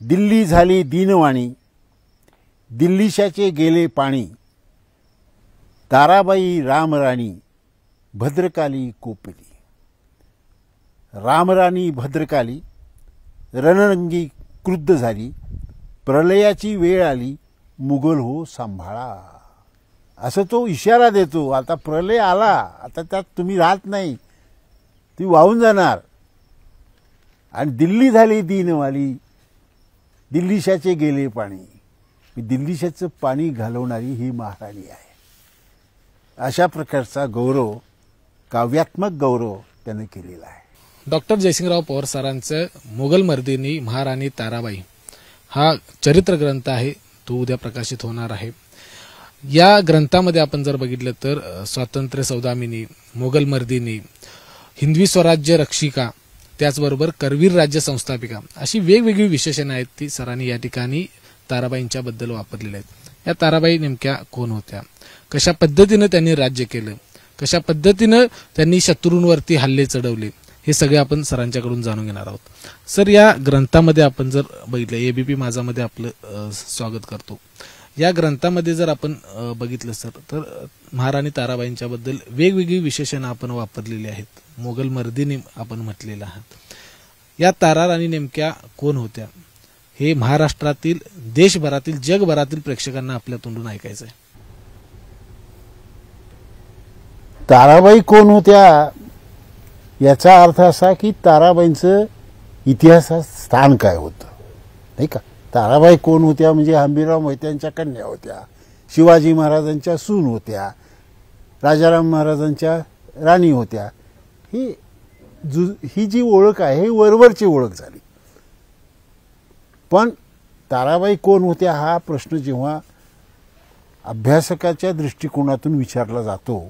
दिल्ली झाली दीनवाणी, दिल्लीशाचे गेले पाणी, ताराबाई रामराणी भद्रकाली कोपली. रामराणी भद्रकाली रणरंगी क्रुद्ध झाली, प्रलयाची वेळ आली, मुघल हो सांभाळा. असं तो इशारा देतो. आता प्रलय आला, आता त्यात तुम्ही राहत नाही, ती वाहून जाणार. आणि दिल्ली झाली दीनवाली, दिल्लीशाचे गेले पाणी. दिल्लीशाचं पाणी घालवणारी ही महाराणी आहे. अशा प्रकारचा गौरव, काव्यात्मक गौरव त्याने केलेला आहे. डॉक्टर जयसिंगराव पवार सरांचं मोगल मर्दिनी महाराणी ताराबाई हा चरित्र ग्रंथ आहे. तो उद्या प्रकाशित होणार आहे. या ग्रंथामध्ये आपण जर बघितलं तर स्वातंत्र्य सौदामिनी, मोगल मर्दिनी, हिंदवी स्वराज्य रक्षिका, त्याचबरोबर करवीर राज्य संस्थापिका अशी वेगवेगळी विशेषणं आहेत ती सरांनी या ठिकाणी ताराबाईंच्या बद्दल वापरलेली आहेत. या ताराबाई नेमक्या कोण होत्या, कशा पद्धतीनं त्यांनी राज्य केलं, कशा पद्धतीनं त्यांनी शत्रूंवरती हल्ले चढवले, हे सगळे आपण सरांच्याकडून जाणून घेणार आहोत. सर, या ग्रंथामध्ये आपण जर बघितलं, एबीपी माझामध्ये आपलं स्वागत करतो. या ग्रंथामध्ये जर आपण बघितलं सर, तर महाराणी ताराबाईंच्या बद्दल वेगवेगळी विशेषणं आपण वापरलेली आहेत. मोगल मर्दिनी आपण म्हटलेलं आहात. या ताराराणी नेमक्या कोण होत्या हे महाराष्ट्रातील, देशभरातील, जगभरातील प्रेक्षकांना आपल्या तोंडून ऐकायचं आहे. ताराबाई कोण होत्या याचा अर्थ असा की ताराबाईंचं इतिहासात स्थान काय होतं, नाही का. ताराबाई कोण होत्या म्हणजे हंबीरराव मोहित्यांच्या कन्या होत्या, शिवाजी महाराजांच्या सून होत्या, राजाराम महाराजांच्या राणी होत्या. ही जी ओळख आहे ही वरवरची ओळख झाली. पण ताराबाई कोण होत्या हा प्रश्न जेव्हा अभ्यासकाच्या दृष्टिकोनातून विचारला जातो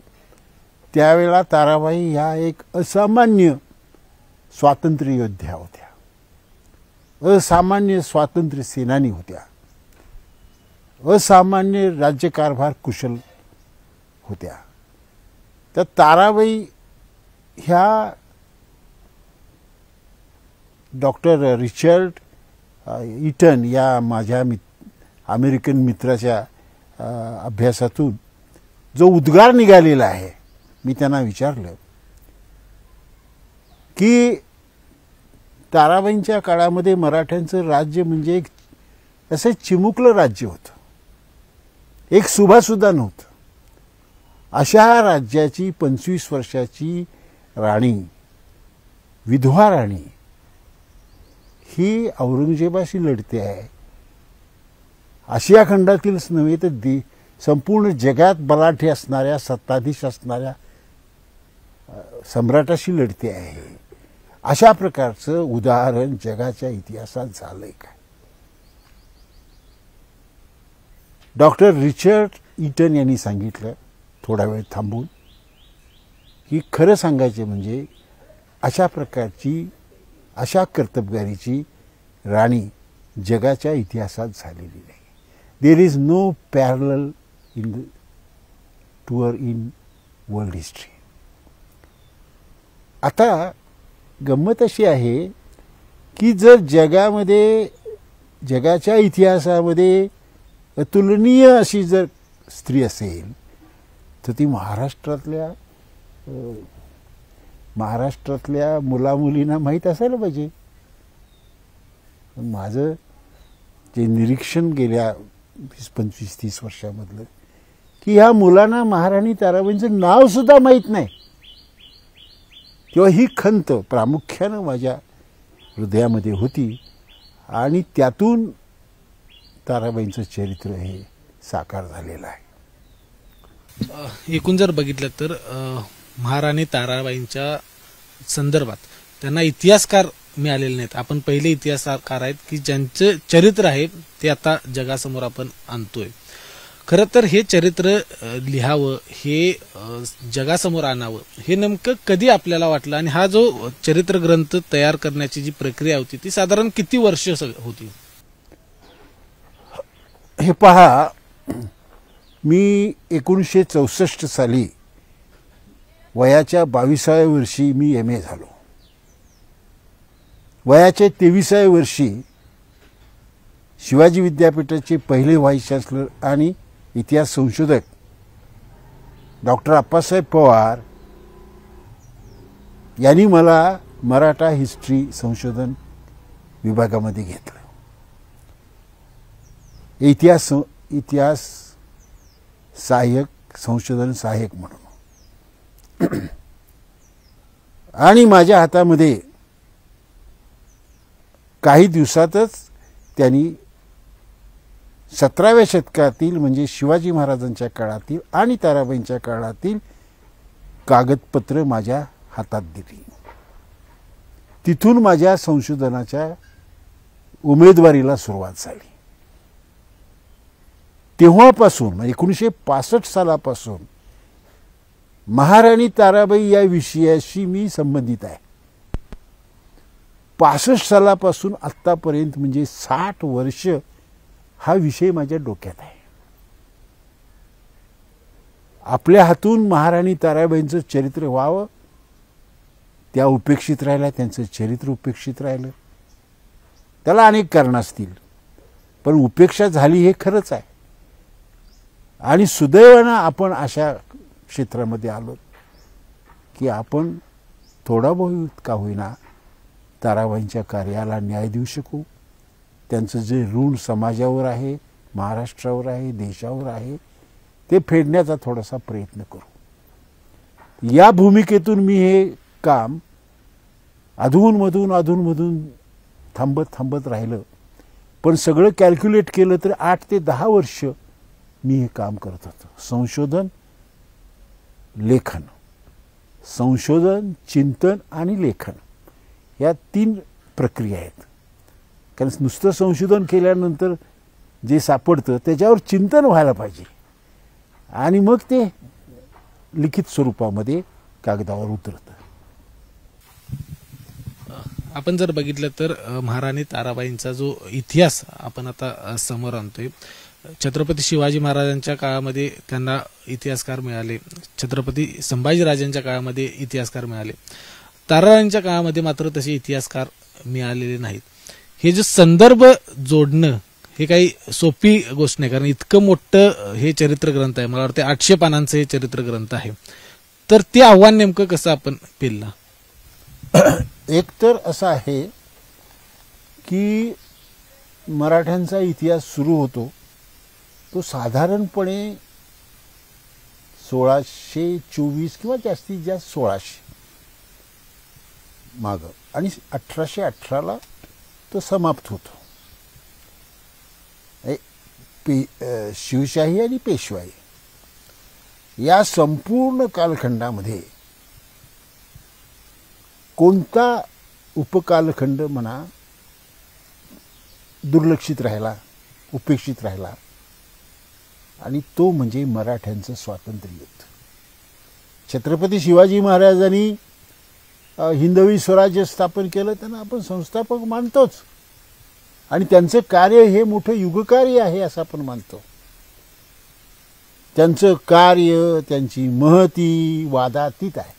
त्यावेळेला ताराबाई ह्या एक असामान्य स्वातंत्र्य योद्ध्या होत्या, असामान्य स्वातंत्र्य सेनानी होत्या, असामान्य राज्यकारभार कुशल होत्या. तर ताराबाई ह्या डॉक्टर रिचर्ड ईटन या माझ्या अमेरिकन मित्राच्या अभ्यासातून जो उद्गार निघालेला आहे, मी त्यांना विचारलं की ताराबाईंच्या काळामध्ये मराठ्यांचं राज्य म्हणजे एक असं चिमुकलं राज्य होतं, एक सुभासुद्धा नव्हतं. अशा राज्याची 25 वर्षाची राणी, विधवा राणी, ही औरंगजेबाशी लढते आहे. आशिया खंडातीलच नव्हे तर संपूर्ण जगात बलाढ्य असणाऱ्या, सत्ताधीश असणाऱ्या सम्राटाशी लढते आहे. अशा प्रकारचं उदाहरण जगाच्या इतिहासात झालंय काय? डॉक्टर रिचर्ड ईटन यांनी सांगितलं थोडा वेळ थांबून की खरं सांगायचे म्हणजे अशा प्रकारची, अशा कर्तबगारीची राणी जगाच्या इतिहासात झालेली नाही. There is no parallel to her in world history. आता गंमत अशी आहे की जर जगामध्ये, जगाच्या इतिहासामध्ये अतुलनीय अशी जर स्त्री असेल तर ती महाराष्ट्रातल्या मुलामुलींना माहीत असायला पाहिजे. माझं जे निरीक्षण गेल्या 25-30 वर्षामधलं की ह्या मुलांना महाराणी ताराबाईंचं नाव सुद्धा माहीत नाही, किंवा ही खंत प्रामुख्यानं माझ्या हृदयामध्ये होती आणि त्यातून ताराबाईंचं चरित्र हे साकार झालेलं आहे. एकूण जर बघितलं तर महाराणी ताराबाईंच्या संदर्भात त्यांना इतिहासकार मिळालेले नाहीत. आपण पहिले इतिहासकार आहेत की ज्यांचं चरित्र आहे ते आता जगासमोर आपण आणतोय. खरं तर हे चरित्र लिहावं, हे जगासमोर आणावं, हे नेमकं कधी आपल्याला वाटलं आणि हा जो चरित्र ग्रंथ तयार करण्याची जी प्रक्रिया होती ती साधारण किती वर्ष होती? हे पहा, मी 1964 साली वयाच्या 22व्या वर्षी मी MA झालो. वयाच्या 23व्या वर्षी शिवाजी विद्यापीठाचे पहिले व्हाईस चान्सलर आणि इतिहास संशोधक डॉक्टर अप्पासाहेब पवार यांनी मला मराठा हिस्ट्री संशोधन विभागामध्ये घेतलं. इतिहास सहाय्यक, संशोधन सहाय्यक म्हणून. आणि माझ्या हातामध्ये काही दिवसातच त्यांनी 17व्या शतकातील म्हणजे शिवाजी महाराजांच्या काळातील आणि ताराबाईंच्या काळातील कागदपत्र माझ्या हातात दिली. तिथून माझ्या संशोधनाच्या उमेदवारीला सुरुवात झाली. तेव्हापासून म्हणजे 1965 सालापासून महाराणी ताराबाई या विषयाशी मी संबंधित आहे. 65 सालापासून आत्तापर्यंत म्हणजे 60 वर्ष हा विषय माझ्या डोक्यात आहे. आपल्या हातून महाराणी ताराबाईंचं चरित्र व्हावं, त्या उपेक्षित राहिल्या, त्यांचं चरित्र उपेक्षित राहिलं. त्याला अनेक कारणं असतील, पण उपेक्षा झाली हे खरंच आहे. आणि सुदैवानं आपण अशा क्षेत्रामध्ये आलो की आपण थोडा बहुत का होईना ताराबाईंच्या कार्याला न्याय देऊ शकू. त्यांचं जे ऋण समाजावर आहे, महाराष्ट्रावर आहे, देशावर आहे, ते फेडण्याचा थोडासा प्रयत्न करू. या भूमिकेतून मी हे काम अधूनमधून थांबत राहिलं. पण सगळं कॅल्क्युलेट केलं तर 8 ते 10 वर्ष मी हे काम करत होतो. संशोधन, लेखन, संशोधन, चिंतन आणि लेखन या 3 प्रक्रिया आहेत. कारण नुसतं संशोधन केल्यानंतर जे सापडतं त्याच्यावर चिंतन व्हायला पाहिजे आणि मग ते लिखित स्वरूपामध्ये कागदावर उतरतं. आपण जर बघितलं तर महाराणी ताराबाईंचा जो इतिहास आपण आता समोर आणतोय, छत्रपती शिवाजी महाराजांच्या काळामध्ये त्यांना इतिहासकार मिळाले, छत्रपती संभाजीराजांच्या काळामध्ये इतिहासकार मिळाले, ताराबाईंच्या काळामध्ये मात्र तसे इतिहासकार मिळालेले नाहीत. हे जे संदर्भ जोडणं हे काही सोपी गोष्ट नाही, कारण इतकं मोठं हे चरित्र ग्रंथ आहे. मला वाटतं 800 पानांचं हे चरित्र ग्रंथ आहे. तर ते आव्हान नेमकं कसं आपण पेललं? एक तर असं आहे की मराठ्यांचा इतिहास सुरू होतो तो साधारणपणे 1624 किंवा जास्तीत जास्त 1600 मागं, आणि 1818ला तो समाप्त होतो. शिवशाही आणि पेशवाई या संपूर्ण कालखंडामध्ये कोणता उपकालखंड म्हणा दुर्लक्षित राहिला, उपेक्षित राहिला, आणि तो म्हणजे मराठ्यांचं स्वातंत्र्य युद्ध. छत्रपती शिवाजी महाराजांनी हिंदवी स्वराज्य स्थापन केलं, त्यांना आपण संस्थापक मानतोच, आणि त्यांचं कार्य हे मोठं युगकार्य आहे असं आपण मानतो. त्यांचं कार्य, त्यांची महती वादातीत आहे.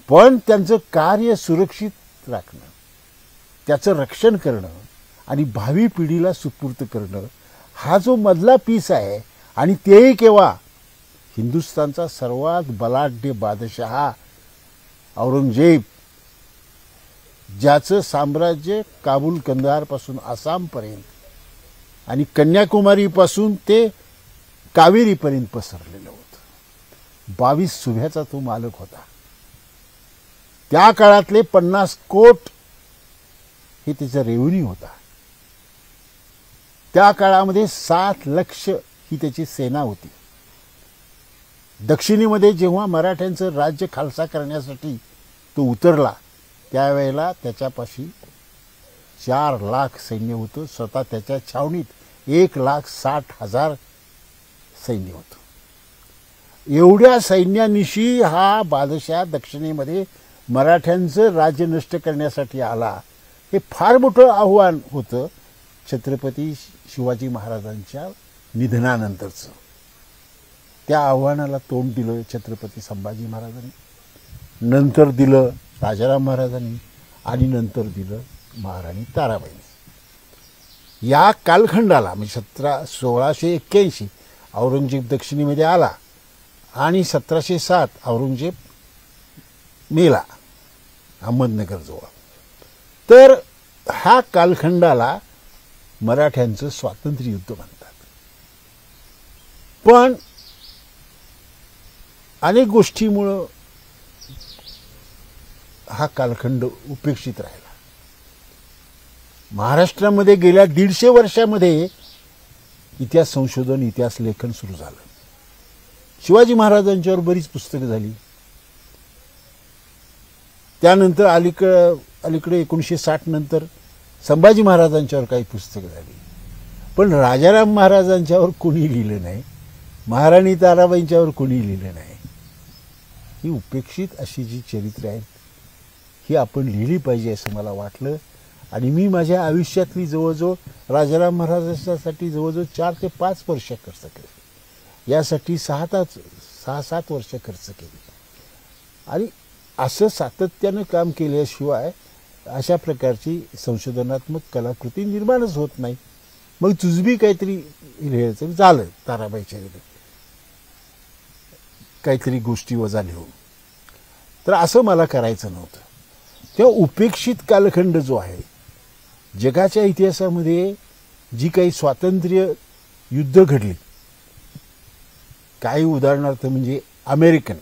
पण त्यांचं कार्य सुरक्षित राखणं, त्याचं रक्षण करणं आणि भावी पिढीला सुपूर्त करणं हा जो मधला पीस आहे, आणि तेही केव्हा हिंदुस्थानचा सर्वात बलाढ्य बादशहा औरंगजेब, ज्याचं साम्राज्य काबूल कंदारपासून आसामपर्यंत आणि कन्याकुमारीपासून ते कावेरीपर्यंत पसरलेलं होतं. 22 सुभ्याचा तो मालक होता. त्या काळातले 50 कोट हे त्याचा रेव्हेन्यू होता. त्या काळामध्ये 7 लक्ष ही त्याची सेना होती. दक्षिणेमध्ये जेव्हा मराठ्यांचं राज्य खालसा करण्यासाठी तो उतरला त्यावेळेला त्याच्यापाशी 4 लाख सैन्य होतं. स्वतः त्याच्या छावणीत 1,60,000 सैन्य होतं. एवढ्या सैन्यानिशी हा बादशाह दक्षिणेमध्ये मराठ्यांचं राज्य नष्ट करण्यासाठी आला. हे फार मोठं आव्हान होतं छत्रपती शिवाजी महाराजांच्या निधनानंतरचं. त्या आव्हानाला तोंड दिलं छत्रपती संभाजी महाराजांनी, नंतर दिलं राजाराम महाराजांनी, आणि नंतर दिलं महाराणी ताराबाईंनी. या कालखंडाला म्हणजे 1681 औरंगजेब दक्षिणेमध्ये आला आणि 1707 औरंगजेब मेला अहमदनगरजवळ. तर हा कालखंडाला मराठ्यांचं स्वातंत्र्य युद्ध म्हणतात. पण अनेक गोष्टीमुळं हा कालखंड उपेक्षित राहिला. महाराष्ट्रामध्ये गेल्या 150 वर्षामध्ये इतिहास संशोधन, इतिहास लेखन सुरू झालं. शिवाजी महाराजांच्यावर बरीच पुस्तकं झाली. त्यानंतर अलीकडे 1960 नंतर संभाजी महाराजांच्यावर काही पुस्तकं झाली. पण राजाराम महाराजांच्यावर कोणी लिहिलं नाही, महाराणी ताराबाईंच्यावर कोणी लिहिलं नाही. ही उपेक्षित अशी जी चरित्र आहेत ही आपण लिहिली पाहिजे असं मला वाटलं. आणि मी माझ्या आयुष्यातली जवळजवळ राजाराम महाराजांसाठी जवळजवळ 4 ते 5 वर्ष खर्च केले. यासाठी 6-7 वर्ष खर्च केली. आणि असं सातत्यानं काम केल्याशिवाय अशा प्रकारची संशोधनात्मक कलाकृती निर्माणच होत नाही. मग जुजबी काहीतरी लिहायचं झालं, ताराबाईच्या काहीतरी गोष्टी वजा लिहून. तर असं मला करायचं नव्हतं. तेव्हा उपेक्षित कालखंड जो आहे, जगाच्या इतिहासामध्ये जी काही स्वातंत्र्य युद्ध घडली, काही उदाहरणार्थ म्हणजे अमेरिकन,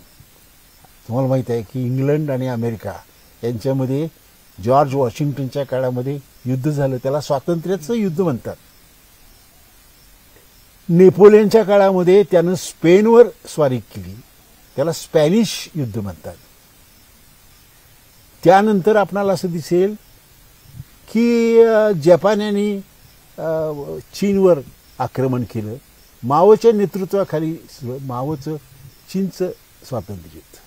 तुम्हाला माहीत आहे की इंग्लंड आणि अमेरिका यांच्यामध्ये जॉर्ज वॉशिंग्टनच्या काळामध्ये युद्ध झालं, त्याला स्वातंत्र्याचं युद्ध म्हणतात. नेपोलियनच्या काळामध्ये त्यानं स्पेनवर स्वारी केली, त्याला स्पॅनिश युद्ध म्हणतात. त्यानंतर आपणाला असं दिसेल की जपान्यांनी चीनवर आक्रमण केलं. माओच्या नेतृत्वाखाली माओचं चीनचं स्वातंत्र्य युद्ध.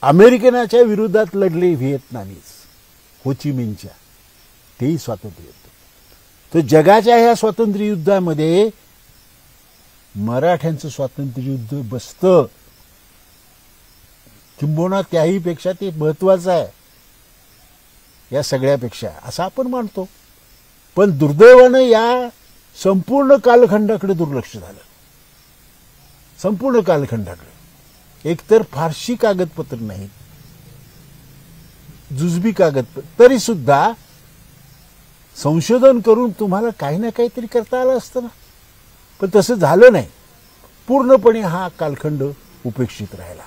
अमेरिकनाच्या विरोधात लढले व्हिएतनामीज, होचिमिनच्या, तेही स्वातंत्र्य युद्ध. तर जगाच्या ह्या स्वातंत्र्य युद्धामध्ये मराठ्यांचं स्वातंत्र्य युद्ध बसतं. किंबहुना त्याही पेक्षा ते महत्वाचं आहे या सगळ्यापेक्षा, असं आपण मानतो. पण दुर्दैवानं या संपूर्ण कालखंडाकडे दुर्लक्ष झालं. संपूर्ण कालखंडाकडे एकतर फारशी कागदपत्र नाहीत, जुजबी कागदपत्र, तरी सुद्धा संशोधन करून तुम्हाला काही ना काहीतरी करता आलं असतं ना. पण तसं झालं नाही. पूर्णपणे हा कालखंड उपेक्षित राहिला.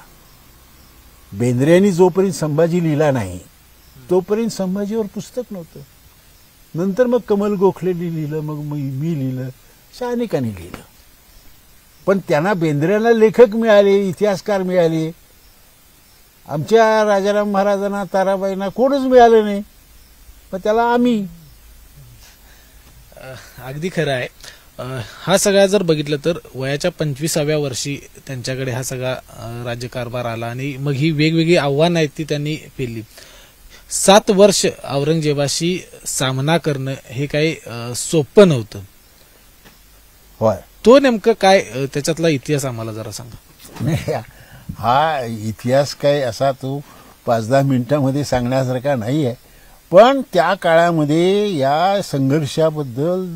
बेंद्रेंनी जोपर्यंत संभाजी लिहिला नाही तोपर्यंत संभाजीवर पुस्तक नव्हतं. नंतर मग कमल गोखलेंनी लिहिलं, मग मी लिहिलं, अशा अनेकांनी लिहिलं. पण त्यांना बेंद्रेला लेखक मिळाले, इतिहासकार मिळाले. आमच्या राजाराम महाराजांना, ताराबाईंना कोणच मिळालं नाही. पण त्याला आम्ही. अगदी खरं आहे. हा सगळा जर बघितलं तर वयाच्या 25व्या वर्षी त्यांच्याकडे हा सगळा राज्यकारभार आला आणि मग ही वेगवेगळी आव्हानं आहेत ती त्यांनी पेलली. 7 वर्ष औरंगजेबाशी सामना करणं हे काही सोपं नव्हतं. होय. तो नेमकं काय, त्याच्यातला इतिहास आम्हाला जरा सांगा. हा इतिहास काय असा तो 5-10 मिनिटांमध्ये सांगण्यासारखा नाही आहे. पण त्या काळामध्ये या संघर्षाबद्दल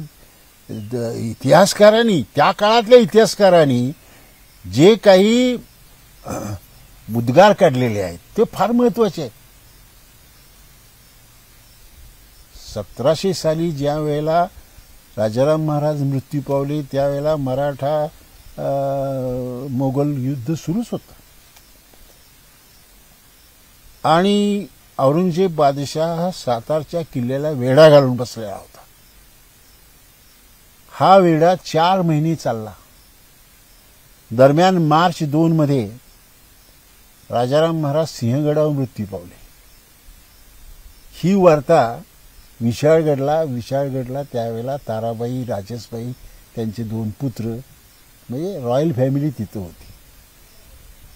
इतिहासकारांनी, त्या काळातल्या इतिहासकारांनी जे काही उद्गार काढलेले आहेत ते फार महत्वाचे आहेत. 1700 साली ज्या वेळेला राजाराम महाराज मृत्यू पावले त्यावेळेला मराठा मोगल युद्ध सुरूच होतं. आणि औरंगजेब बादशाह हा सातारच्या किल्ल्याला वेढा घालून बसलेला होता. हा वेढा 4 महिने चालला. दरम्यान मार्च 2 मध्ये राजाराम महाराज सिंहगडावर मृत्यू पावले. ही वार्ता विशाळगडला त्यावेळेला ताराबाई, राजसबाई, त्यांचे 2 पुत्र, म्हणजे रॉयल फॅमिली तिथं होती.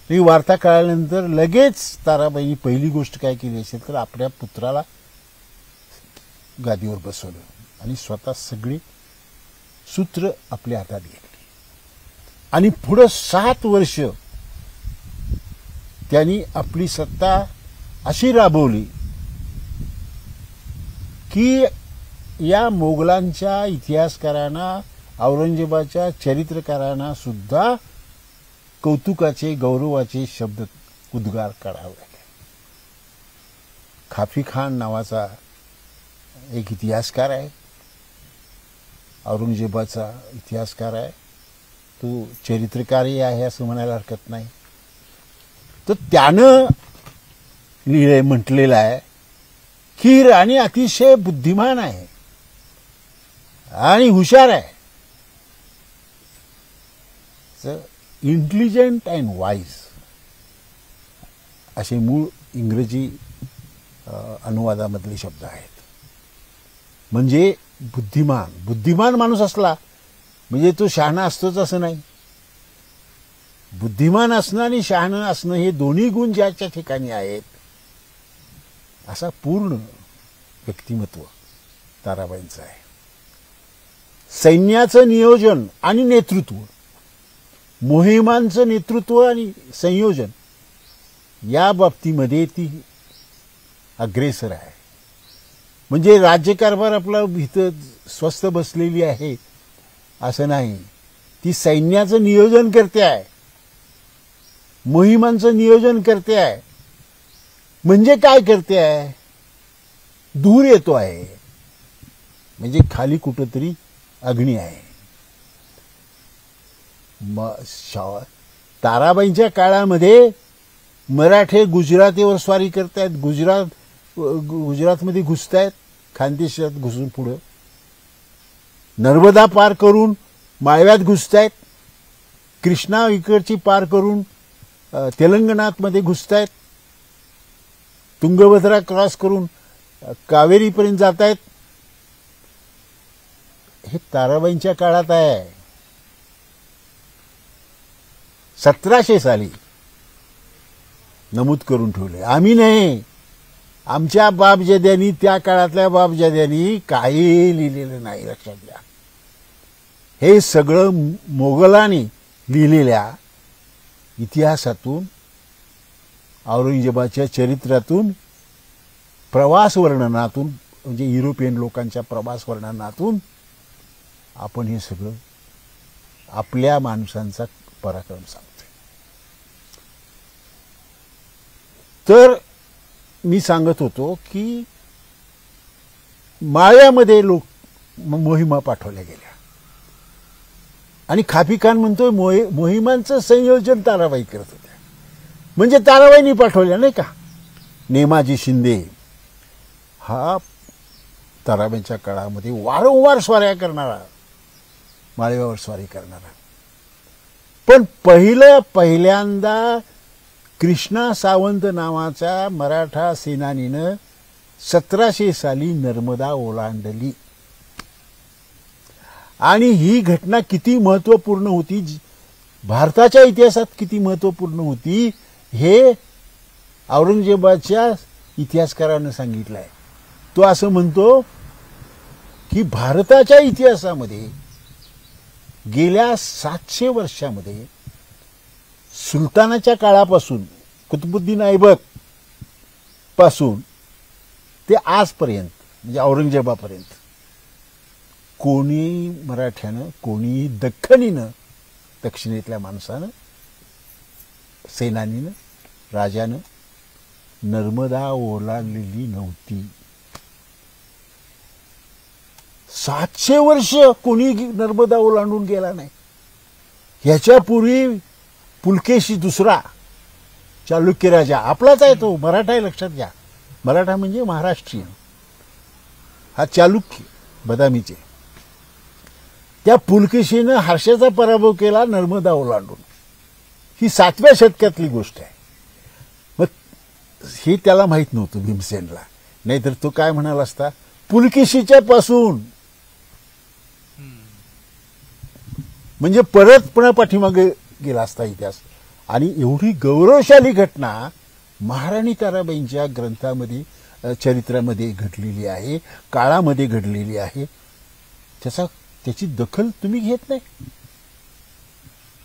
ही वार्ता कळाल्यानंतर लगेच ताराबाईंनी पहिली गोष्ट काय केली असेल तर आपल्या पुत्राला गादीवर बसवलं आणि स्वतः सगळी सूत्र आपल्या हातात घेतली. आणि पुढं 7 वर्ष त्यांनी आपली सत्ता अशी राबवली की या मोगलांच्या इतिहासकारांना, औरंगजेबाच्या चरित्रकारांना सुद्धा कौतुकाचे, गौरवाचे शब्द, उद्गार काढावे लागले. खाफी खान नावाचा एक इतिहासकार आहे, औरंगजेबाचा इतिहासकार आहे, तो चरित्रकारही आहे असं म्हणायला हरकत नाही. तर त्यानं म्हटलेलं आहे की राणी अतिशय बुद्धिमान आहे आणि हुशार आहे. इंटेलिजंट अँड वाईज असे मूळ इंग्रजी अनुवादामधले शब्द आहेत. म्हणजे बुद्धिमान माणूस असला म्हणजे तो शहाणा असतोच असं नाही. बुद्धिमान असणं आणि शहाणं असणं हे दोन्ही गुण ज्याच्या ठिकाणी आहेत असा पूर्ण व्यक्तिमत्व ताराबाईंचं आहे. सैन्याचं नियोजन आणि नेतृत्व, मोहिमांचं नेतृत्व आणि संयोजन या बाबतीमध्ये ती अग्रेसर आहे. म्हणजे राज्यकारभार आपला इथं स्वस्थ बसलेली आहे असं नाही. ती सैन्याचं नियोजन करते आहे, मोहिमांचं नियोजन करते आहे. म्हणजे काय करते आहे? दूर येतो आहे, म्हणजे खाली कुठंतरी अग्नी आहे. ताराबाईंच्या काळामध्ये मराठे गुजरातीवर स्वारी करतायत, गुजरातमध्ये घुसतायत, खानदेशात घुसून पुढं नर्मदा पार करून माळव्यात घुसतायत, कृष्णा इकडची पार करून तेलंगणामध्ये घुसतायत, तुंगभद्रा क्रॉस करून कावेरीपर्यंत जात आहेत. हे ताराबाईंच्या काळात आहे. 1700 साली नमूद करून ठेवले. आम्ही नाही, आमच्या बापजाद्यांनी, त्या काळातल्या बापजाद्यांनी काही लिहिलेलं नाही. लक्षात घ्या, हे सगळं मोगलांनी लिहिलेल्या इतिहासातून, औरंगजेबाच्या चरित्रातून, प्रवास वर्णनातून, म्हणजे युरोपियन लोकांच्या प्रवास वर्णनातून आपण हे सगळं आपल्या माणसांचा पराक्रम सांगतो. तर मी सांगत होतो की माळव्यामध्ये लोक मोहिमा पाठवल्या गेल्या आणि खाफी खान म्हणतोय मोहिमांचं संयोजन ताराबाई करत होत्या. म्हणजे ताराबाईंनी पाठवल्या नाही का. नेमाजी शिंदे हा ताराबाईंच्या काळामध्ये वारंवार स्वाऱ्या करणारा, माळव्यावर स्वारी करणारा. पण पहिल्यांदा कृष्णा सावंत नावाच्या मराठा सेनानीनं 1700 साली नर्मदा ओलांडली. आणि ही घटना किती महत्वपूर्ण होती, भारताच्या इतिहासात किती महत्वपूर्ण होती, हे औरंगजेबाच्या इतिहासकारानं सांगितलं आहे. तो असं म्हणतो की भारताच्या इतिहासामध्ये गेल्या 700 वर्षामध्ये सुलतानाच्या काळापासून, कुतुबुद्दीन ऐबक पासून ते आजपर्यंत, म्हणजे औरंगजेबापर्यंत कोणी मराठ्यानं, कोणी दख्खनीनं, दक्षिणेतल्या माणसानं, सेनानीनं, राजानं नर्मदा ओलांडलेली नव्हती. 700 वर्ष कोणी नर्मदा ओलांडून गेला नाही. ह्याच्यापूर्वी पुलकेशी दुसरा चालुक्य राजा, आपलाच आहे तो, मराठा आहे, लक्षात घ्या. मराठा म्हणजे महाराष्ट्रीयन. हा चालुक्य बदामीचे, त्या पुलकेशीनं हर्षाचा पराभव केला नर्मदा ओलांडून. ही 7व्या शतकातली गोष्ट आहे. मग हे त्याला माहित नव्हतं भीमसेनला, नाहीतर तो काय म्हणाला असता, पुलकेशीच्या पासून, म्हणजे परत पुन्हा पाठीमागे गेला असता इतिहास. आणि एवढी गौरवशाली घटना महाराणी ताराबाईंच्या ग्रंथामध्ये, चरित्रामध्ये घडलेली आहे, काळामध्ये घडलेली आहे. त्याची दखल तुम्ही घेत नाही.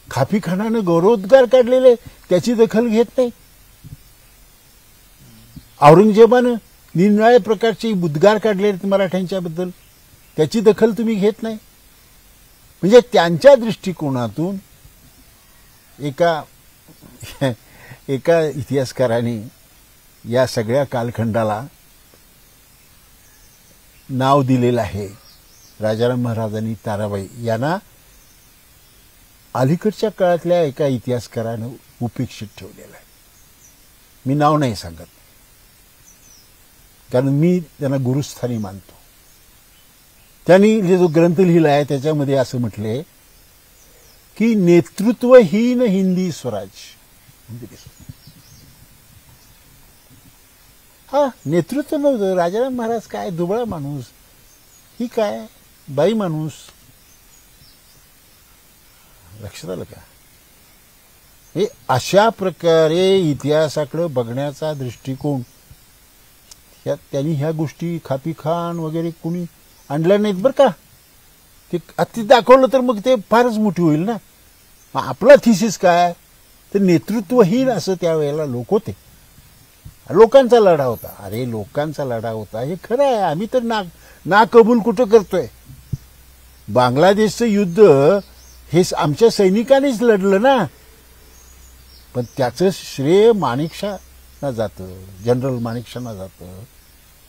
खाफी खानानं गौरवोद्गार काढलेले, त्याची दखल घेत नाही. औरंगजेबानं निरनिराळ्या प्रकारचे उद्गार काढले मराठ्यांच्या बद्दल, त्याची दखल तुम्ही घेत नाही. म्हणजे त्यांच्या दृष्टिकोनातून एका इतिहासकाराने या सगळ्या कालखंडाला नाव दिलेलं आहे. राजाराम महाराज आणि ताराबाई यांना अलीकडच्या काळातल्या एका इतिहासकारानं उपेक्षित ठेवलेलं आहे. मी नाव नाही सांगत, कारण मी त्यांना गुरुस्थानी मानतो. त्यांनी जो ग्रंथ लिहिला आहे त्याच्यामध्ये असं म्हटलंय की नेतृत्वहीन हिंदी स्वराज. हा, नेतृत्व नव्हतं. राजाराम महाराज काय दुबळा माणूस, ही काय बाई माणूस. लक्षात आलं का? हे अशा प्रकारे इतिहासाकडे बघण्याचा दृष्टिकोन त्यांनी ह्या गोष्टी खापी खान वगैरे कोणी आणल्या नाहीत बरं का. ते अति दाखवलं तर मग ते फारच मोठी होईल ना. आपला थिसिस काय, तर नेतृत्वहीन असं त्यावेळेला लोक होते. लोकांचा लढा होता. अरे लोकांचा लढा होता हे खरं आहे. आम्ही तर ना कबूल कुठं करतोय. बांगलादेशचं युद्ध हे आमच्या सैनिकांनीच लढलं ना. पण त्याचं श्रेय माणिकशाना जातं, जनरल माणिकशाना जातं,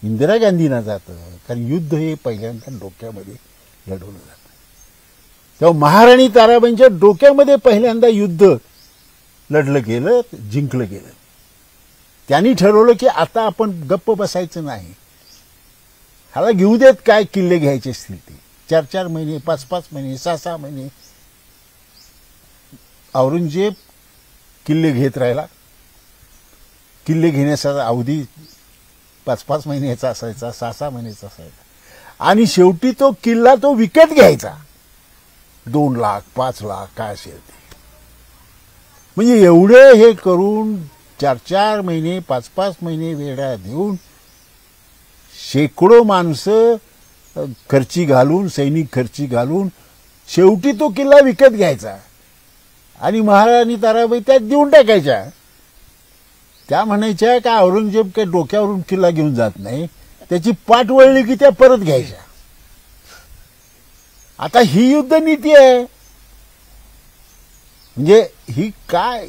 इंदिरा गांधींना जातं. कारण युद्ध हे पहिल्यांदा डोक्यामध्ये लढवलं जातं. तेव्हा महाराणी ताराबाईंच्या डोक्यामध्ये पहिल्यांदा युद्ध लढलं गेलं, जिंकलं गेलं. त्यांनी ठरवलं की आता आपण गप्प बसायचं नाही. ह्याला घेऊ देत काय किल्ले घ्यायचे असतील ते. 4-4 महिने, 5-5 महिने, 6-6 महिने औरंगजेब किल्ले घेत राहिला. किल्ले घेण्याचा अवधी 5-5 महिन्याचा असायचा, 6-6 महिन्याचा असायचा. आणि शेवटी तो किल्ला तो विकत घ्यायचा. 2 लाख 5 लाख काय असेल ते. म्हणजे एवढे हे करून 4-4 महिने 5-5 महिने वेढा देऊन शेकडो माणसं खर्ची घालून, सैनिक खर्ची घालून शेवटी तो किल्ला विकत घ्यायचा. आणि महाराणी ताराबाई त्यात देऊन टाकायच्या. त्या म्हणायच्या का औरंगजेब काही डोक्यावरून किल्ला घेऊन जात नाही, त्याची पाठ वळली की त्या परत घ्यायच्या. आता ही युद्धनीती आहे. म्हणजे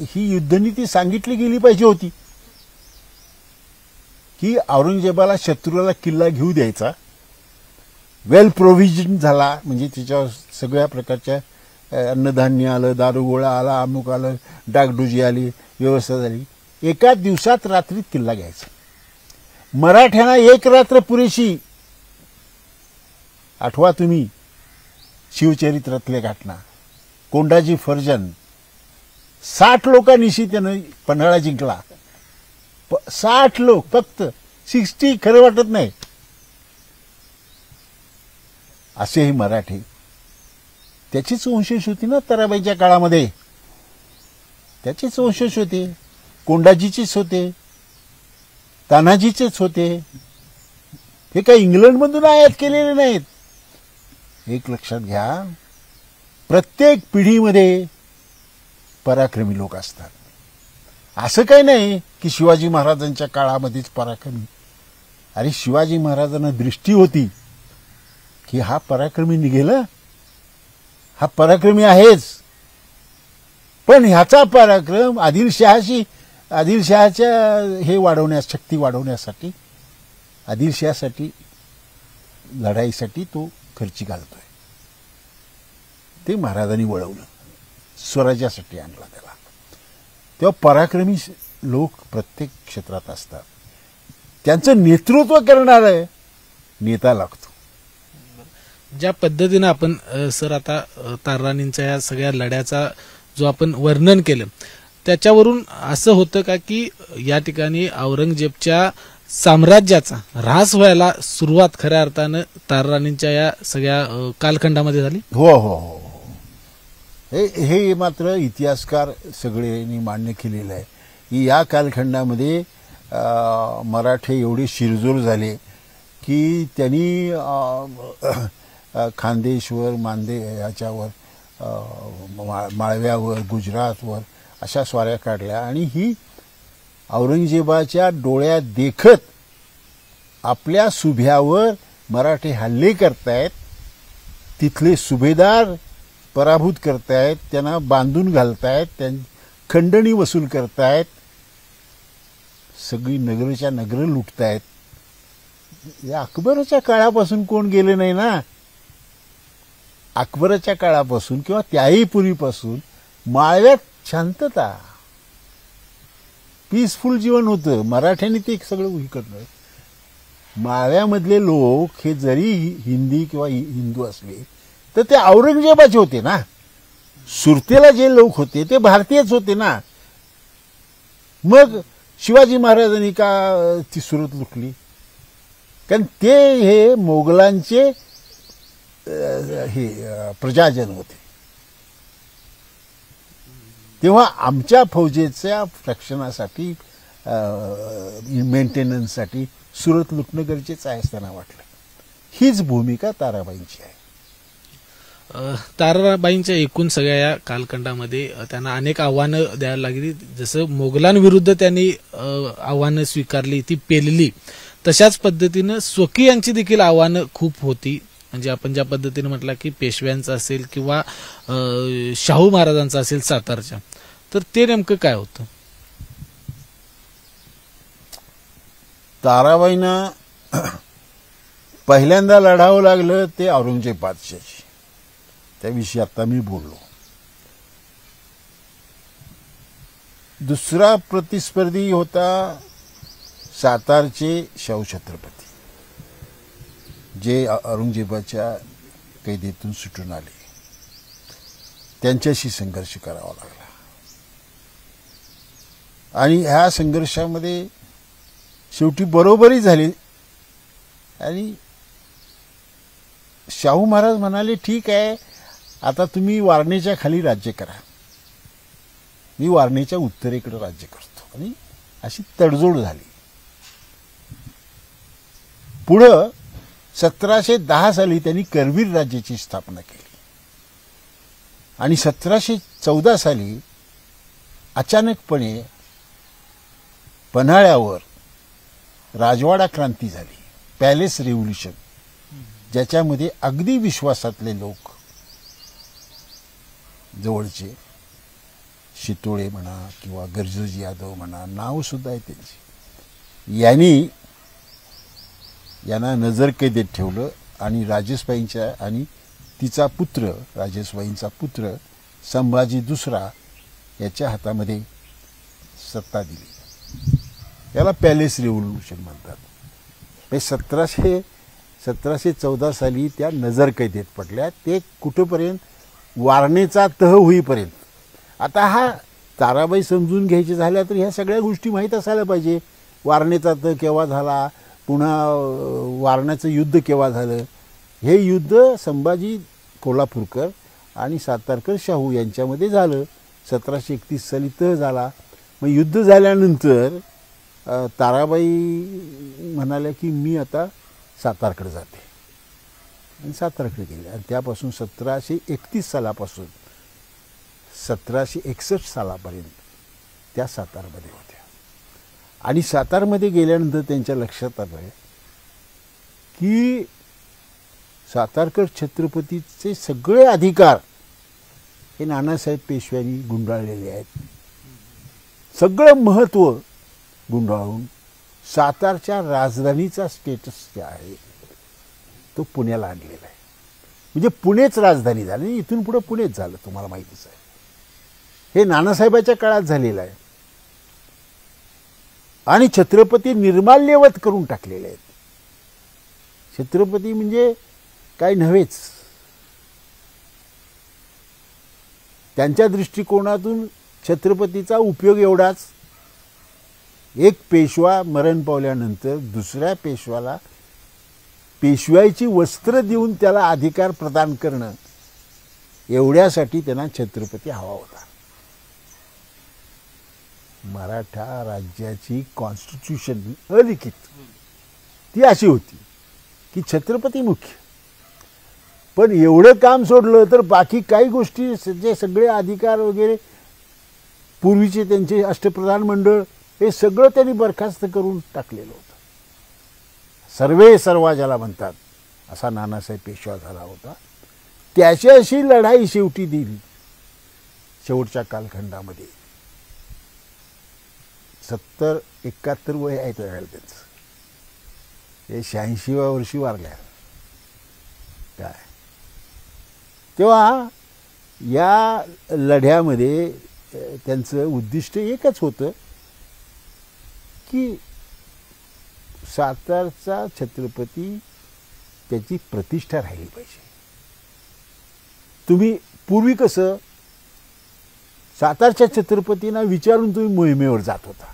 ही युद्धनीती सांगितली गेली पाहिजे होती की औरंगजेबाला शत्रूला किल्ला घेऊ द्यायचा, वेल प्रोव्हिजन झाला, म्हणजे त्याच्यावर सगळ्या प्रकारच्या अन्नधान्य आलं, दारुगोळा आला, अमुक आलं, डागडुजी आली, व्यवस्था झाली. एका दिवसात रात्रीत किल्ला घ्यायचा. मराठ्यांना 1 रात्र पुरेशी. आठवा तुम्ही शिवचरित्रातल्या घटना. कोंडाजी फर्जन 60 लोकांनिशी त्यानं पन्हाळा जिंकला. 60 लोक फक्त. 60 खरं वाटत नाही. असेही मराठी. त्याचीच वंशज होती ना ताराबाईच्या काळामध्ये. त्याचीच वंशज होते. कोंडाजीचेच होते, तानाजीचेच होते. हे काही इंग्लंडमधून आयात केलेले नाहीत. एक लक्षात घ्या, प्रत्येक पिढीमध्ये पराक्रमी लोक असतात. असं काही नाही की शिवाजी महाराजांच्या काळामध्येच पराक्रमी. अरे शिवाजी महाराजांना दृष्टी होती की हा पराक्रमी निघेल, हा पराक्रमी आहेच. पण ह्याचा पराक्रम आदिलशहाच्या हे शक्ती वाढवण्यासाठी, आदिलशहासाठी लढाईसाठी तो खर्ची घालतोय. ते महाराजांनी वळवलं, स्वराज्यासाठी आणला त्याला. तेव्हा पराक्रमी लोक प्रत्येक क्षेत्रात असतात. त्यांचं नेतृत्व करणारा नेता लागतो. ज्या पद्धतीनं आपण सर आता ताराराणींच्या या सगळ्या लढ्याचा जो आपण वर्णन केलं, त्याच्यावरून असं होतं का की या ठिकाणी औरंगजेबच्या साम्राज्याचा ऱ्हास व्हायला सुरुवात खऱ्या अर्थानं ताराराणींच्या या सगळ्या कालखंडामध्ये झाली? हो हो हो. हे मात्र इतिहासकार सगळ्यांनी मान्य केलेलं आहे की या कालखंडामध्ये मराठे एवढे शिरजोर झाले की त्यांनी खानदेशवर, याच्यावर, माळव्यावर, गुजरातवर अशा स्वाऱ्या काढल्या. आणि ही औरंगजेबाच्या डोळ्यात देखत आपल्या सुभ्यावर मराठे हल्ले करतायत तिथले सुभेदार पराभूत करतायत, त्यांना बांधून घालतायत, खंडणी वसूल करतायत, सगळी नगरच्या नगर लुटतायत. या अकबराच्या काळापासून कोण गेले नाही ना. अकबराच्या काळापासून किंवा त्याही पूर्वीपासून माळव्यात शांतता, पीसफुल जीवन होतं. मराठ्यांनी ते सगळं करणार. माळव्यामधले लोक हे जरी हिंदी किंवा हिंदू असले तर ते औरंगजेबाचे होते ना. सुरतेला जे लोक होते ते भारतीयच होते ना. मग शिवाजी महाराजांनी का ती सुरत लुटली? कारण ते हे मोगलांचे हे प्रजाजन होते. तेव्हा आमच्या फौजेच्या रक्षणासाठी, मेंटेनन्ससाठी सुरत लुटणं गरजेचं आहे असताना वाटलं. हीच भूमिका ताराबाईंची आहे. ताराबाईंच्या एकूण सगळ्या या कालखंडामध्ये त्यांना अनेक आव्हानं द्यायला लागली. जसं मोगलांविरुद्ध त्यांनी आव्हानं स्वीकारली, ती पेलली, तशाच पद्धतीनं स्वकीयांची देखील आव्हानं खूप होती. म्हणजे आपण ज्या पद्धतीने म्हटलं की पेशव्यांचं असेल किंवा शाहू महाराजांचं असेल सातारच्या, तर ते नेमकं काय होतं? ताराबाईंना पहिल्यांदा लढावं लागलं ते औरंगजेब बादशाहशी. त्याविषयी आता मी बोललो. दुसरा प्रतिस्पर्धी होता सातारचे शाहू छत्रपती, जे औरंगजेबाच्या कैदेतून सुटून आले. त्यांच्याशी संघर्ष करावा लागला आणि ह्या संघर्षामध्ये शेवटी बरोबरी झाली आणि शाहू महाराज म्हणाले, ठीक आहे, आता तुम्ही वारणेच्या खाली राज्य करा, मी वारणेच्या उत्तरेकडे राज्य करतो. आणि अशी तडजोड झाली. पुढं 1710 साली त्यांनी करवीर राज्याची स्थापना केली आणि 1714 साली अचानकपणे पन्हाळ्यावर राजवाडा क्रांती झाली, पॅलेस रेव्होल्युशन, ज्याच्यामध्ये अगदी विश्वासातले लोक, जवळचे शितोळे म्हणा किंवा गर्जजी यादव म्हणा, नाव सुद्धा आहे त्यांची, यांना नजरकैदेत ठेवलं आणि राजेशबाईंच्या आणि तिचा पुत्र, राजेशबाईंचा पुत्र संभाजी दुसरा याच्या हातामध्ये सत्ता दिली. याला पॅलेस रेव्होल्युशन म्हणतात. 1714 साली त्या नजरकैदेत पडल्या. ते कुठंपर्यंत? वारणेचा तह होईपर्यंत. आता हा ताराबाई समजून घ्यायचे झाल्या तर ह्या सगळ्या गोष्टी माहीत असायला पाहिजे. वारणेचा तह केव्हा झाला, पुन्हा वारण्याचं युद्ध केव्हा झालं. हे युद्ध संभाजी कोल्हापूरकर आणि सातारकर शाहू यांच्यामध्ये झालं. 1731 साली तह झाला. मग युद्ध झाल्यानंतर ताराबाई म्हणाल्या की मी आता सातारकडे जाते आणि सातारकडे गेले. आणि त्यापासून 1731 सालापासून 1761 सालापर्यंत त्या सातारमध्ये होत्या. आणि सातारमध्ये गेल्यानंतर त्यांच्या लक्षात आलं की सातारकर छत्रपतीचे सगळे अधिकार हे नानासाहेब पेशव्यांनी गुंडाळलेले आहेत. सगळं महत्त्व गुंडाळून सातारच्या राजधानीचा स्टेटस जे आहे तो पुण्याला आणलेला आहे. म्हणजे पुणेच राजधानी झाली. इथून पुढे पुणेच झालं, तुम्हाला माहितीच आहे. हे नानासाहेबाच्या काळात झालेलं आहे. आणि छत्रपती निर्माल्यवत करून टाकलेले आहेत. छत्रपती म्हणजे काही नव्हेच. त्यांच्या दृष्टिकोनातून छत्रपतीचा उपयोग एवढाच, एक पेशवा मरण पावल्यानंतर दुसऱ्या पेशवाला पेशवाईची वस्त्र देऊन त्याला अधिकार प्रदान करणं, एवढ्यासाठी त्यांना छत्रपती हवा होता. मराठा राज्याची कॉन्स्टिट्यूशन अलिखित ती अशी होती की छत्रपती मुख्य. पण एवढं काम सोडलं तर बाकी काही गोष्टी, जे सगळे अधिकार वगैरे पूर्वीचे त्यांचे अष्टप्रधान मंडळ, हे सगळं त्यांनी बरखास्त करून टाकलेलं होतं. सर्वे सर्वा ज्याला म्हणतात, असा नानासाहेब पेशवा झाला होता. त्याच्याशी लढाई शेवटी दिली. शेवटच्या कालखंडामध्ये 70-71 वय आहे त्यावेळेला त्यांचं. ते 86व्या वर्षी वारल्या. काय तेव्हा या लढ्यामध्ये त्यांचं उद्दिष्ट एकच होतं की सातारचा छत्रपती त्याची प्रतिष्ठा राहिली पाहिजे. तुम्ही पूर्वी कसं सातारच्या छत्रपतींना विचारून तुम्ही मोहिमेवर जात होता.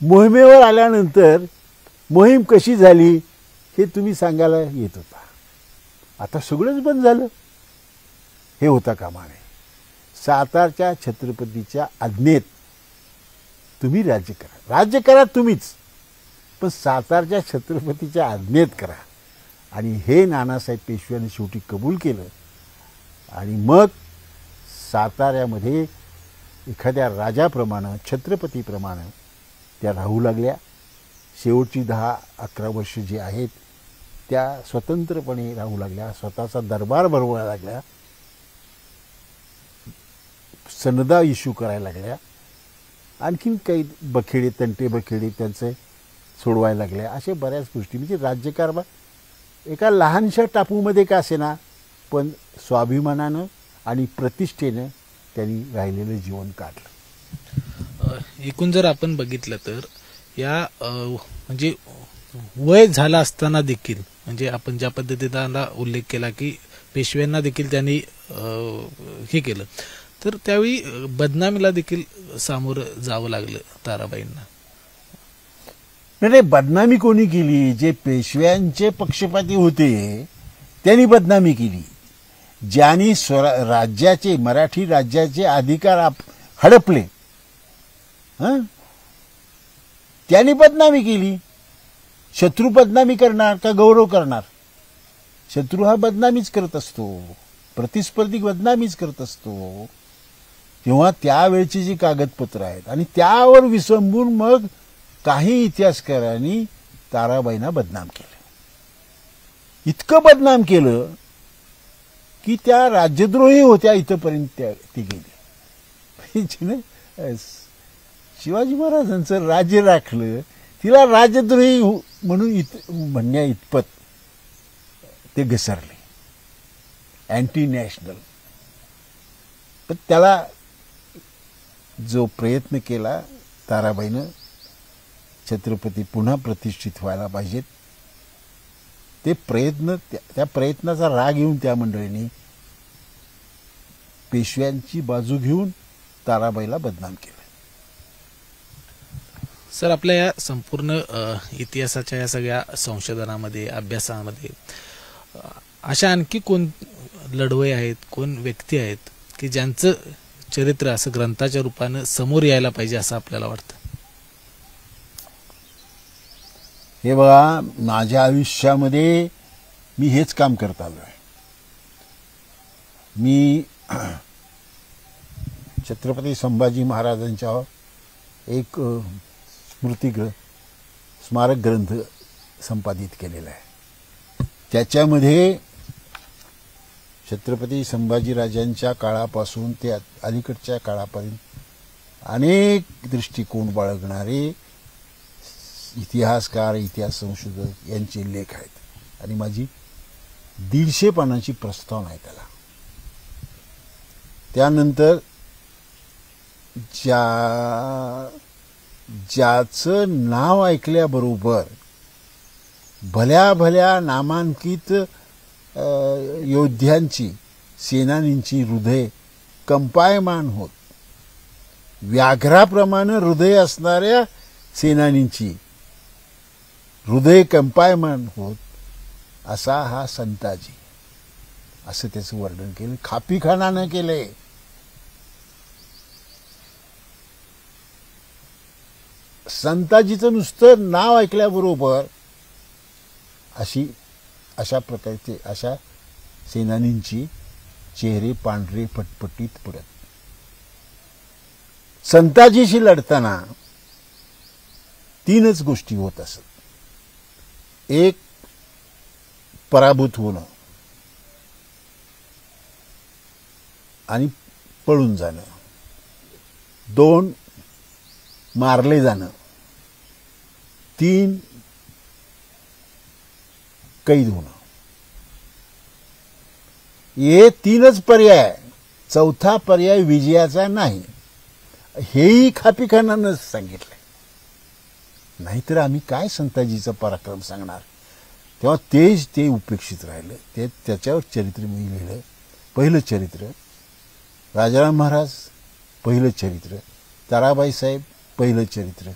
मोहिमेवर आल्यानंतर मोहीम कशी झाली हे तुम्ही सांगायला येत होता. आता सगळंच बंद झालं. हे होता कामा नये. सातारच्या छत्रपतीच्या आज्ञेत तुम्ही राज्य करा. राज्य करा तुम्हीच, पण सातारच्या छत्रपतीच्या आज्ञेत करा. आणि हे नानासाहेब पेशव्यांनी शेवटी कबूल केलं. आणि मग साताऱ्यामध्ये एखाद्या राजाप्रमाणे छत्रपतीप्रमाणे त्या राहू लागल्या. शेवटची 10-11 वर्ष जी आहेत त्या स्वतंत्रपणे राहू लागल्या. स्वतःचा दरबार भरवायला लागल्या. सनदा इश्यू करायला लागल्या. आणखीन काही बखेडे तंटे बखेडे त्यांचे सोडवायला लागल्या. अशा बऱ्याच गोष्टी म्हणजे राज्यकारभार एका लहानशा टापूमध्ये का असेना पण स्वाभिमानानं आणि प्रतिष्ठेनं त्यांनी राहिलेलं जीवन काढलं. एकूण जर आपण बघितलं तर या म्हणजे वय झाला असताना देखील म्हणजे आपण ज्या पद्धतीने उल्लेख केला की पेशव्यांना देखील त्यांनी हे केलं, तर त्यावेळी बदनामीला देखील सामोरं जावं लागलं ताराबाईंना. नाही, बदनामी कोणी केली? जे पेशव्यांचे पक्षपाती होते त्यांनी बदनामी केली. ज्यांनी राज्याचे मराठी राज्याचे अधिकार हडपले त्यांनी बदनामी केली. शत्रू बदनामी करणार का गौरव करणार? शत्रू हा बदनामीच करत असतो, प्रतिस्पर्धी बदनामीच करत असतो. तेव्हा त्यावेळची जी कागदपत्र आहेत आणि त्यावर विसंबून मग काही इतिहासकारांनी ताराबाईंना बदनाम केलं. इतकं बदनाम केलं की त्या राज्यद्रोही होत्या इथपर्यंत ती गेली. शिवाजी महाराजांचं राज्य राखलं, तिला राजद्रोही म्हणून म्हणण्या इतपत ते घसरले, अँटी नॅशनल. पण त्याला जो प्रयत्न केला ताराबाईनं छत्रपती पुन्हा प्रतिष्ठित व्हायला पाहिजेत, ते प्रयत्न त्या प्रयत्नाचा राग येऊन त्या मंडळींनी पेशव्यांची बाजू घेऊन ताराबाईला बदनाम केलं. सर, आपल्या या संपूर्ण इतिहासाच्या या सगळ्या संशोधनामध्ये अभ्यासामध्ये अशा आणखी कोण लढवई आहेत, कोण व्यक्ती आहेत की ज्यांचं चरित्र असं ग्रंथाच्या रूपानं समोर यायला पाहिजे असं आपल्याला वाटतं? हे बघा, माझ्या आयुष्यामध्ये मी हेच काम करत आलो आहे. मी छत्रपती संभाजी महाराजांच्या एक स्मारक ग्रंथ संपादित केलेला आहे. त्याच्यामध्ये छत्रपती संभाजीराजांच्या काळापासून ते अलीकडच्या काळापर्यंत अनेक दृष्टिकोन बाळगणारे इतिहासकार, इतिहास संशोधक यांचे लेख आहेत आणि माझी 150 पानांची प्रस्तावना आहे त्याला. त्यानंतर ज्याचं नाव ऐकल्याबरोबर भल्या भल्या नामांकित योद्ध्यांची, सेनानींची हृदय कंपायमान होत, व्याघ्राप्रमाणे हृदय असणाऱ्या सेनानींची हृदय कंपायमान होत असा हा संताजी, असं त्याचं वर्णन केलं. खापीखानानं केलंय. संताजीचं नुसतं नाव ऐकल्याबरोबर अशा प्रकारचे अशा सेनानींची चेहरे पांढरे फटफटीत पडत. संताजीशी लढताना 3च गोष्टी होत असत. एक, पराभूत होणं. आणि पळून जाणं, 2 मारले जाणं, 3 कैद होणं. हे 3च पर्याय, चौथा पर्याय विजयाचा नाही, हेही खापीखानानंच सांगितलंय. नाहीतर आम्ही काय संताजीचा पराक्रम सांगणार. तेव्हा ते उपेक्षित राहिलं. ते त्याच्यावर चरित्र मी लिहिलं. पहिलं चरित्र राजाराम महाराज, पहिलं चरित्र ताराबाई साहेब, पहिलं चरित्र.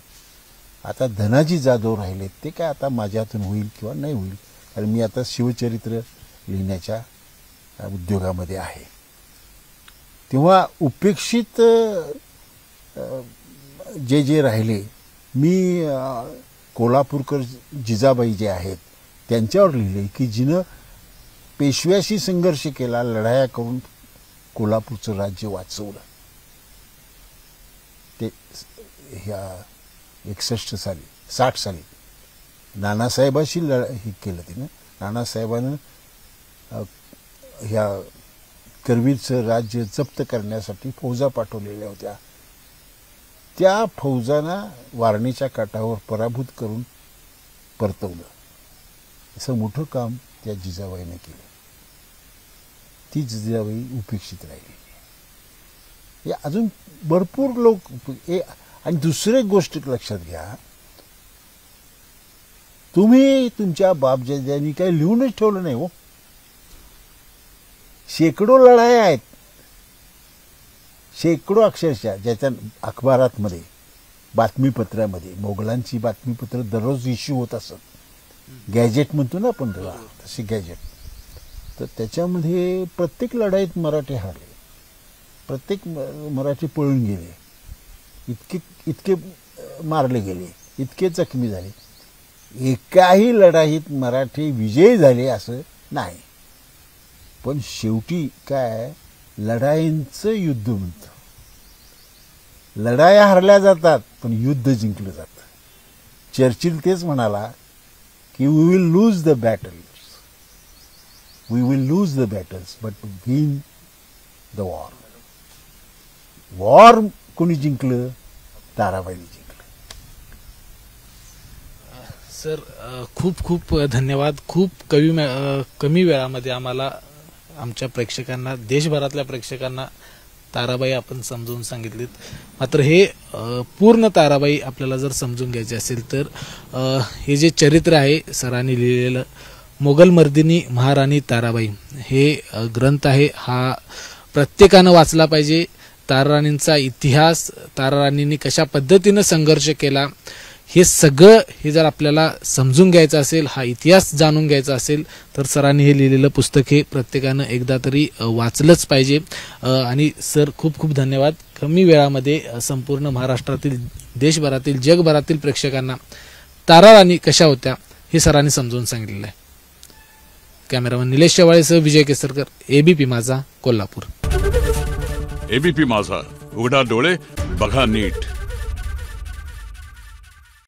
आता धनाजी जाधव राहिले, ते काय आता माझ्यातून होईल किंवा नाही होईल, कारण मी आता शिवचरित्र लिहिण्याच्या उद्योगामध्ये आहे. तेव्हा उपेक्षित जे राहिले, मी कोल्हापूरकर जिजाबाई जे आहेत त्यांच्यावर लिहिले की जिनं पेशव्याशी संघर्ष केला, लढाया करून कोल्हापूरचं राज्य वाचवलं. ते ह्या 61 साली 60 साली नानासाहेबाशी हे केलं तिनं. नानासाहेबानं ह्या करवीरचं राज्य जप्त करण्यासाठी फौजा पाठवलेल्या होत्या. त्या फौजांना वारणीच्या काठावर पराभूत करून परतवलं. असं मोठं काम त्या जिजाबाईने केलं. ती जिजाबाई उपेक्षित राहिली. हे अजून भरपूर लोक. आणि दुसरी गोष्ट लक्षात घ्या, तुम्ही तुमच्या बापजाद्यांनी काही लिहूनच ठेवलं नाही हो. शेकडो लढाया आहेत, शेकडो अक्षरशः, ज्याच्या अखबारातमध्ये बातमीपत्रामध्ये मोगलांची बातमीपत्र दररोज इश्यू होत असत. गॅजेट म्हणतो ना आपण त्याला, तसे गॅजेट. तर त्याच्यामध्ये प्रत्येक लढाईत मराठे हारले, प्रत्येक मराठी पळून गेले, इतके मारले गेले, इतके जखमी झाले. एकाही लढाईत मराठी विजयी झाले असं नाही. पण शेवटी काय, लढाईंचं युद्ध म्हणतं. लढाया हरल्या जातात पण युद्ध जिंकलं जातं. चर्चिल तेच म्हणाला की we will lose the battles, we will lose the battles but win the war. War कोणी जिंकलं? ताराबाईंनी जिंकलं. सर खूप खूप धन्यवाद. खूप कमी वेळामध्ये आम्हाला, आमच्या प्रेक्षकांना, देशभरातल्या प्रेक्षकांना ताराबाई आपण समजून सांगितलीत. मात्र हे पूर्ण ताराबाई आपल्याला जर समजून घ्यायचे असेल तर हे जे चरित्र आहे सरांनी लिहिलेलं, मोगलमर्दिनी महाराणी ताराबाई, हे ग्रंथ आहे. हा प्रत्येकानं वाचला पाहिजे. ताराराणींचा इतिहास, ताराराणींनी कशा पद्धतीनं संघर्ष केला, हे सगळं हे जर आपल्याला समजून घ्यायचं असेल, हा इतिहास जाणून घ्यायचा असेल तर सरांनी हे लिहिलेलं पुस्तक हे प्रत्येकानं एकदा तरी वाचलंच पाहिजे. आणि सर खूप खूप धन्यवाद. कमी वेळामध्ये संपूर्ण महाराष्ट्रातील, देशभरातील, जगभरातील प्रेक्षकांना ताराराणी कशा होत्या हे सरांनी समजून सांगितलेलं आहे. कॅमेरामन निलेश शेवाळेसह विजय केसरकर, एबीपी माझा, कोल्हापूर. एबीपी माझा, उघडा डोळे बघा नीट.